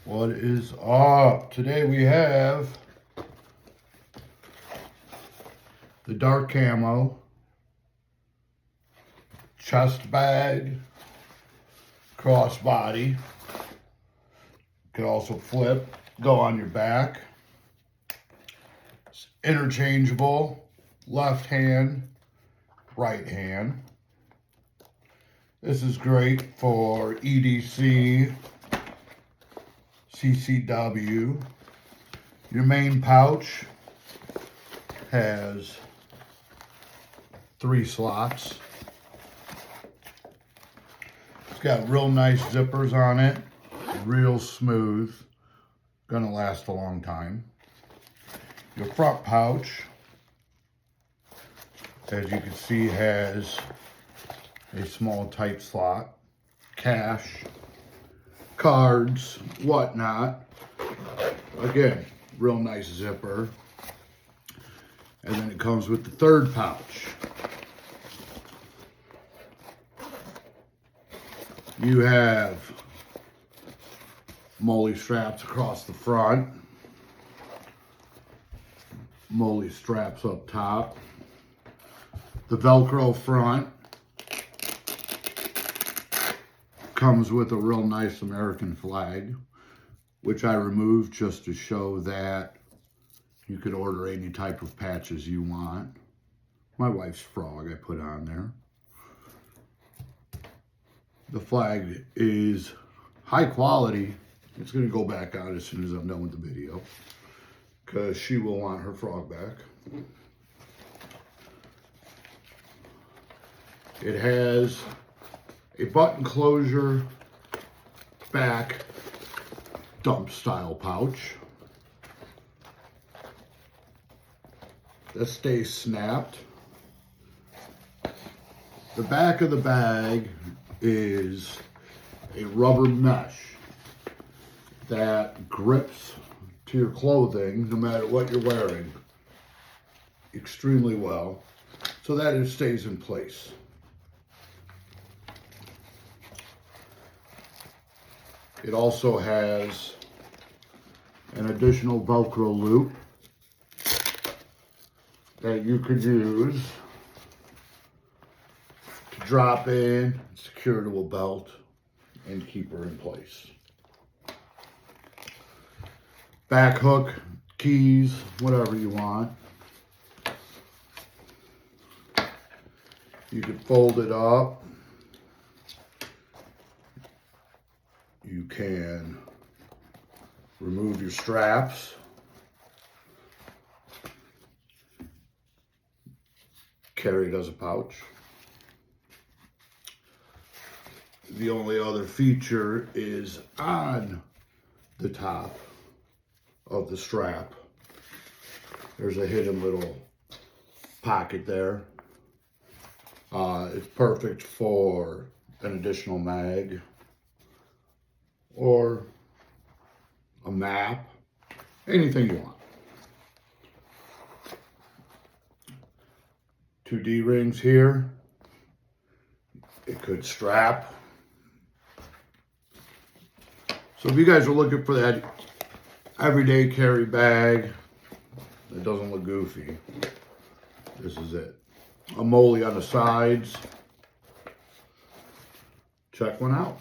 What is up? Today we have the dark camo chest bag crossbody. Could also flip, go on your back. It's interchangeable, left hand, right hand. This is great for EDC, CCW. Your main pouch has 3 slots. It's got real nice zippers on it, real smooth, gonna last a long time. Your front pouch, as you can see, has a small tight slot, cash, cards, whatnot. Again, real nice zipper. And then it comes with the third pouch. You have MOLLE straps across the front, MOLLE straps up top, the Velcro front comes with a real nice American flag, which I removed just to show that you could order any type of patches you want. My wife's frog I put on there. The flag is high quality. It's going to go back on as soon as I'm done with the video, because she will want her frog back. It has a button closure back dump style pouch that stays snapped. The back of the bag is a rubber mesh that grips to your clothing no matter what you're wearing extremely well, so that it stays in place. It also has an additional Velcro loop that you could use to drop in, secure to a belt, and keep her in place. Back hook, keys, whatever you want. You can fold it up. You can remove your straps. Carry it as a pouch. The only other feature is on the top of the strap. There's a hidden little pocket there. It's perfect for an additional mag or a map, anything you want. 2 D-rings here. It could strap. So if you guys are looking for that everyday carry bag that doesn't look goofy, this is it. A MOLLE on the sides. Check one out.